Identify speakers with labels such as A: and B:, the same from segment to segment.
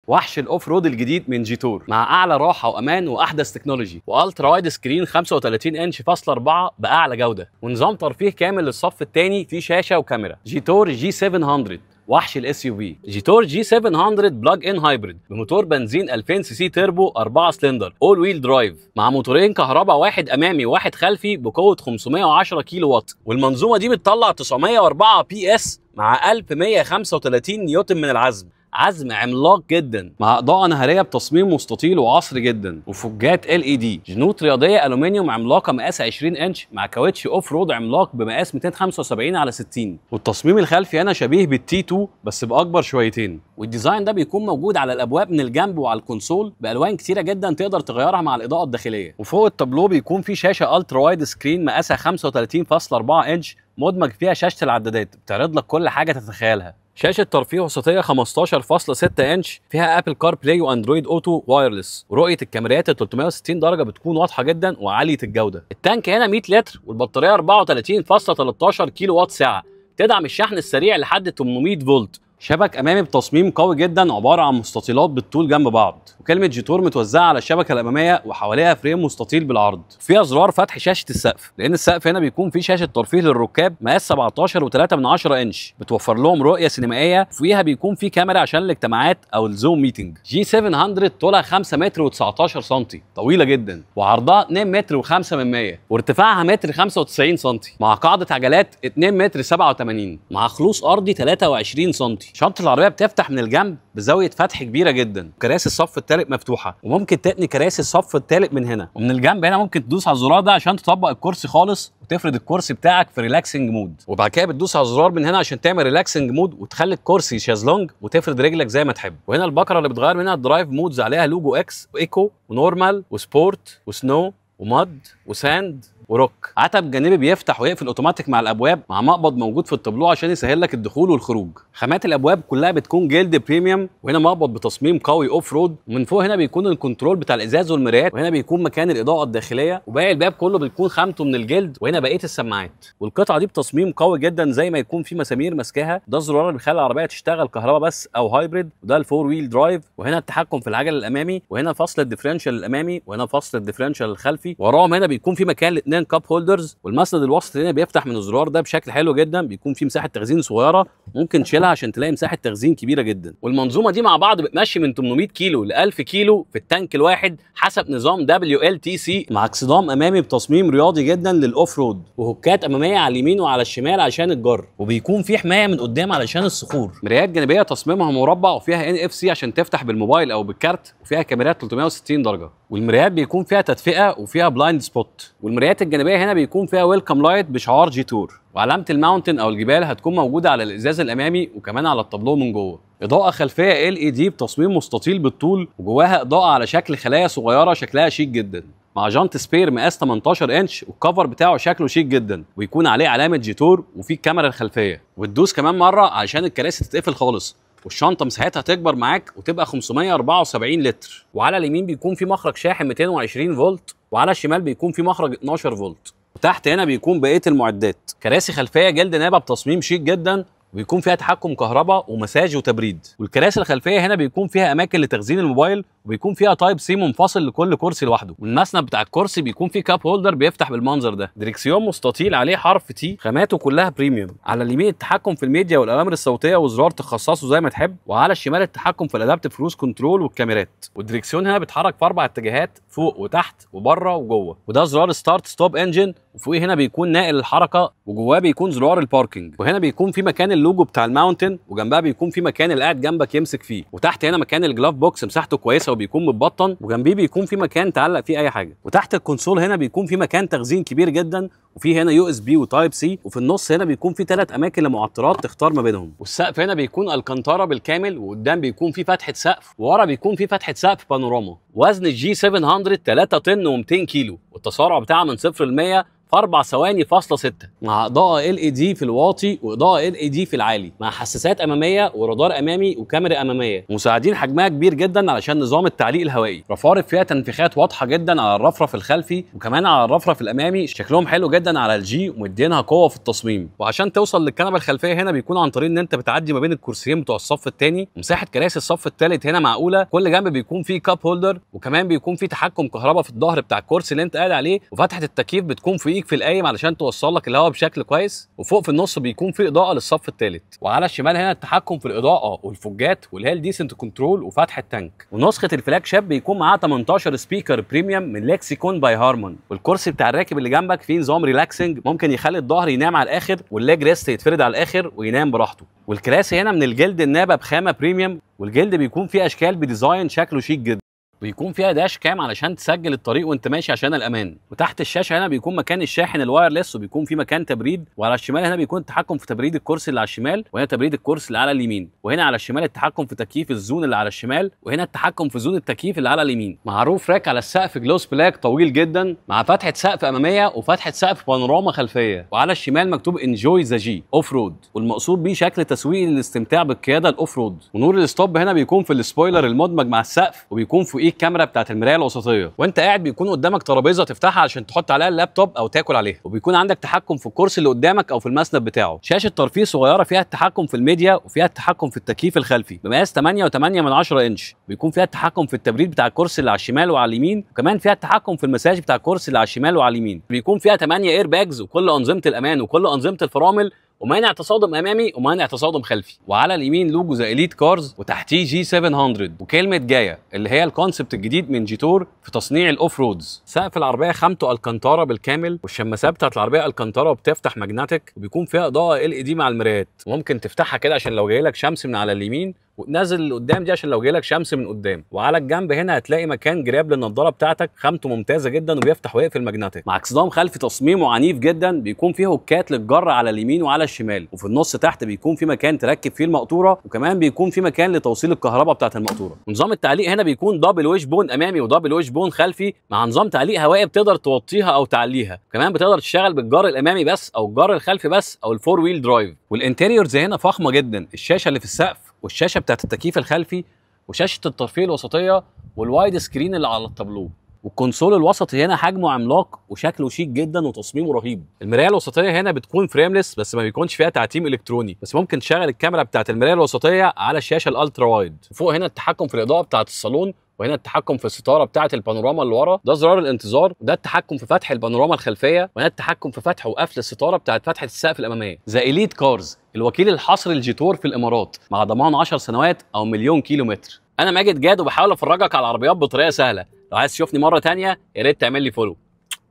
A: وحش الاوف رود الجديد من جيتور مع اعلى راحه وامان واحدث تكنولوجي والترا وايد سكرين 35 انش فاصلة 4 باعلى جوده ونظام ترفيه كامل للصف الثاني فيه شاشه وكاميرا. جيتور جي 700 وحش الاس يو في. جيتور جي 700 بلاج ان هايبريد بموتور بنزين 2000 سي سي تيربو 4 سلندر اول ويل درايف مع موتورين كهرباء، واحد امامي وواحد خلفي بقوه 510 كيلو وات، والمنظومه دي بتطلع 904 بي اس مع 1135 نيوتن من العزم. عزم عملاق جدا مع اضاءه نهاريه بتصميم مستطيل وعصري جدا وفوجات LED، جنوط رياضيه الومنيوم عملاقه مقاس 20 انش مع كاوتش اوف رود عملاق بمقاس 275 على 60، والتصميم الخلفي هنا شبيه بالتي 2 بس باكبر شويتين، والديزاين ده بيكون موجود على الابواب من الجنب وعلى الكونسول بالوان كتيره جدا تقدر تغيرها مع الاضاءه الداخليه. وفوق التابلو بيكون في شاشه الترا وايد سكرين مقاسها 35.4 انش مدمج فيها شاشه العدادات بتعرض لك كل حاجه تتخيلها. شاشة ترفيه وسطية 15.6 انش فيها ابل كار بلاي واندرويد اوتو وايرلس، ورؤية الكاميرات ال 360 درجة بتكون واضحة جدا وعالية الجودة. التانك هنا 100 لتر والبطارية 34.13 كيلو وات ساعة، تدعم الشحن السريع لحد 800 فولت. شبك امامي بتصميم قوي جدا عباره عن مستطيلات بالطول جنب بعض، وكلمه جيتور متوزعه على الشبكه الاماميه وحواليها فريم مستطيل بالعرض. فيها زرار فتح شاشه السقف، لان السقف هنا بيكون فيه شاشه ترفيه للركاب مقاس 17.3 انش بتوفر لهم رؤيه سينمائيه، وفيها بيكون فيه كاميرا عشان الاجتماعات او الزوم ميتنج. جي 700 طولها 5 متر و19 سم، طويله جدا، وعرضها 2 متر و5 من 100، وارتفاعها متر 95 سم، مع قاعده عجلات 2 متر 87 مع خلوص ارضي 23 سم. شنطه العربيه بتفتح من الجنب بزاويه فتح كبيره جدا، كراسي الصف الثالث مفتوحه وممكن تقني كراسي الصف الثالث من هنا، ومن الجنب هنا ممكن تدوس على الزرار ده عشان تطبق الكرسي خالص وتفرد الكرسي بتاعك في ريلاكسنج مود، وبعد كده بتدوس على الزرار من هنا عشان تعمل ريلاكسنج مود وتخلي الكرسي شازلونج وتفرد رجلك زي ما تحب. وهنا البكره اللي بتغير منها الدرايف مودز عليها لوجو اكس وايكو ونورمال وسبورت وسنو وماد وساند وروك. عتب جانبي بيفتح ويقفل اوتوماتيك مع الابواب مع مقبض موجود في التابلو عشان يسهل لك الدخول والخروج. خامات الابواب كلها بتكون جلد بريميوم، وهنا مقبض بتصميم قوي اوف رود، ومن فوق هنا بيكون الكنترول بتاع الازاز والمرايات، وهنا بيكون مكان الاضاءه الداخليه، وباقي الباب كله بيكون خامته من الجلد، وهنا بقيه السماعات. والقطعه دي بتصميم قوي جدا زي ما يكون في مسامير ماسكاها. ده الزرار اللي بيخلي العربيه تشتغل كهرباء بس او هايبريد، وده الفور ويل درايف، وهنا التحكم في العجل الامامي، وهنا فصل الديفرنشال الامامي، وهنا فصل الديفرنشال الخلفي. وراهم هنا بيكون في مكان لاثنين كاب هولدرز، والمسند الوسط هنا بيفتح من الزرار ده بشكل حلو جدا، بيكون فيه مساحه تخزين صغيره ممكن تشيلها عشان تلاقي مساحه تخزين كبيره جدا. والمنظومه دي مع بعض بتمشي من 800 كيلو ل 1000 كيلو في التانك الواحد حسب نظام WLTC، مع اكسدام امامي بتصميم رياضي جدا للاوف رود، وهوكات اماميه على اليمين وعلى الشمال عشان الجر، وبيكون في حمايه من قدام علشان الصخور. مرايات جانبيه تصميمها مربع وفيها NFC عشان تفتح بالموبايل او بالكارت، وفيها كاميرات 360 درجه، والمرايات بيكون فيها تدفئه وفيها بلايند سبوت. والمرايات الجانبيه هنا بيكون فيها ويلكم لايت بشعار جيتور، وعلامه الماونتن او الجبال هتكون موجوده على الازاز الامامي وكمان على التابلو من جوه. اضاءه خلفيه LED بتصميم مستطيل بالطول، وجواها اضاءه على شكل خلايا صغيره شكلها شيك جدا، مع جانت سبير مقاس 18 انش، والكفر بتاعه شكله شيك جدا، ويكون عليه علامه جيتور وفي الكاميرا الخلفيه. وتدوس كمان مره عشان الكراسي تتقفل خالص، والشنطه مساحتها تكبر معاك وتبقى 574 لتر. وعلى اليمين بيكون في مخرج شاحن 220 فولت، وعلى الشمال بيكون في مخرج 12 فولت، وتحت هنا بيكون بقيه المعدات. كراسي خلفيه جلد نابه بتصميم شيك جدا، وبيكون فيها تحكم كهرباء ومساج وتبريد. والكراسي الخلفيه هنا بيكون فيها اماكن لتخزين الموبايل، وبيكون فيها تايب سي منفصل لكل كرسي لوحده، والمسند بتاع الكرسي بيكون فيه كاب هولدر بيفتح بالمنظر ده. دريكسيون مستطيل عليه حرف تي، خاماته كلها بريميوم. على اليمين التحكم في الميديا والاوامر الصوتيه وزرار تخصصه زي ما تحب، وعلى الشمال التحكم في الادابتيف كروز كنترول والكاميرات. والدريكسيون هنا بيتحرك في 4 اتجاهات، فوق وتحت وبره وجوه، وده زرار ستارت ستوب انجن، وفوقيه هنا بيكون ناقل الحركه، وجواه بيكون زرار الباركينج. وهنا بيكون في مكان اللوجو بتاع الماونتن، وجنبها بيكون في مكان اللي قاعد جنبك يمسك فيه. وتحت هنا مكان الجلاف بوكس مساحته كويسه وبيكون متبطن، وجنبيه بيكون في مكان تعلق فيه اي حاجه. وتحت الكونسول هنا بيكون في مكان تخزين كبير جدا، وفي هنا USB وتايب سي، وفي النص هنا بيكون في 3 اماكن لمعطرات تختار ما بينهم. والسقف هنا بيكون الكانتارا بالكامل، وقدام بيكون في فتحه سقف، وورا بيكون في فتحه سقف بانوراما. وزن الجي 700 3 طن و200 كيلو، والتسارع بتاعها من 0 ل 100 في 4 ثواني فاصلة 6 مع اضاءه LED في الواطي واضاءه LED في العالي مع حساسات اماميه ورادار امامي وكاميرا اماميه. مساعدين حجمها كبير جدا علشان نظام التعليق الهوائي. رفارف فيها تنفيخات واضحه جدا على الرفرف الخلفي وكمان على الرفرف الامامي، شكلهم حلو جدا على الجي ومدينها قوه في التصميم. وعشان توصل للكنبه الخلفيه هنا بيكون عن طريق ان انت بتعدي ما بين الكرسيين بتوع الصف الثاني. مساحه كراسي الصف الثالث هنا معقوله، كل جنب بيكون فيه كاب هولدر وكمان بيكون فيه تحكم كهرباء في الظهر بتاع الكرسي اللي انت قاعد عليه، وفتحه التكييف بتكون فوقيك في القايم علشان توصل لك الهواء بشكل كويس، وفوق في النص بيكون فيه اضاءه للصف الثالث. وعلى الشمال هنا التحكم في الاضاءه والفوجات واللي هي الديسنت كنترول وفتح التانك. ونسخه الفلاج شيب بيكون معاها 18 سبيكر بريميوم من لكسيكون باي هارمان. والكرسي بتاع الراكب اللي جنبك فيه نظام ريلاكسنج، ممكن يخلي الظهر ينام على الاخر والليج ريست يتفرد على الاخر وينام براحته. والكراسي هنا من الجلد النابه بخامه بريميوم، والجلد بيكون فيه اشكال بديزاين شكله شيك جدا. بيكون فيها داش كام علشان تسجل الطريق وانت ماشي عشان الامان. وتحت الشاشه هنا بيكون مكان الشاحن الوايرلس وبيكون في مكان تبريد. وعلى الشمال هنا بيكون التحكم في تبريد الكرسي اللي على الشمال، وهنا تبريد الكرسي اللي على اليمين. وهنا على الشمال التحكم في تكييف الزون اللي على الشمال، وهنا التحكم في زون التكييف اللي على اليمين. مع روف راك على السقف جلوس بلاك طويل جدا مع فتحه سقف اماميه وفتحه سقف بانوراما خلفيه. وعلى الشمال مكتوب انجوي ذا جي اوف رود، والمقصود بيه شكل تسويقي للاستمتاع بالقياده الاوف رود. ونور الستوب هنا بيكون في السبويلر المدمج مع السقف، وبيكون فوقيه الكاميرا بتاعت المرايه الوسطيه. وانت قاعد بيكون قدامك ترابيزه تفتحها عشان تحط عليها اللابتوب او تاكل عليها، وبيكون عندك تحكم في الكرسي اللي قدامك او في المسند بتاعه. شاشه ترفيه صغيره فيها التحكم في الميديا وفيها التحكم في التكييف الخلفي بمقاس 8.8 انش. بيكون فيها التحكم في التبريد بتاع الكرسي اللي على الشمال وعلى اليمين، وكمان فيها التحكم في المساج بتاع الكرسي اللي على الشمال وعلى اليمين. بيكون فيها 8 اير باجز وكل انظمه الامان وكل انظمه الفرامل، ومانع تصادم امامي ومانع تصادم خلفي. وعلى اليمين لوجو ذا اليت كارز وتحتيه جي 700 وكلمه جايه اللي هي الكونسبت الجديد من جيتور في تصنيع الاوف رودز. سقف العربيه خامته الكانتارا بالكامل، والشماسات بتاعت العربيه الكانتارا وبتفتح ماجنتيك، وبيكون فيها اضاءه LED مع المرايات، وممكن تفتحها كده عشان لو جاي لك شمس من على اليمين، وتنزل لقدام دي عشان لو جاي لك شمس من قدام. وعلى الجنب هنا هتلاقي مكان جراب للنضاره بتاعتك، خامته ممتازه جدا وبيفتح ويقفل ماجنتيك. مع اكسدام خلفي تصميمه عنيف جدا، بيكون فيه هوكات للجر على اليمين وعلى الشمال، وفي النص تحت بيكون في مكان تركب فيه المقطوره، وكمان بيكون في مكان لتوصيل الكهرباء بتاعه المقطوره. ونظام التعليق هنا بيكون دبل ويش بون امامي ودبل ويش بون خلفي، مع نظام تعليق هوائي بتقدر توطيها او تعليها، كمان بتقدر تشتغل بالجر الامامي بس او الجر الخلفي بس او الفور ويل درايف. والانتيريورز هنا فخمه جدا، الشاشه اللي في السقف والشاشه بتاعت التكييف الخلفي وشاشه الترفيه الوسطيه والوايد سكرين اللي على التابلو. والكونسول الوسطي هنا حجمه عملاق وشكله شيك جدا وتصميمه رهيب. المرايه الوسطيه هنا بتكون فريمليس بس ما بيكونش فيها تعتيم الكتروني، بس ممكن تشغل الكاميرا بتاعت المرايه الوسطيه على الشاشه الالترا وايد. وفوق هنا التحكم في الاضاءه بتاعت الصالون، وهنا التحكم في الستاره بتاعه البانوراما اللي ورا، ده زرار الانتظار، وده التحكم في فتح البانوراما الخلفيه، وهنا التحكم في فتح وقفل الستاره بتاعه فتحه السقف الاماميه. ذا اليت كارز الوكيل الحصري لجيتور في الامارات مع ضمان 10 سنوات او مليون كيلومتر. انا ماجد جاد وبحاول افرجك على العربيات بطريقه سهله. لو عايز تشوفني مره ثانيه يا ريت تعمل لي فولو.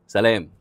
A: سلام.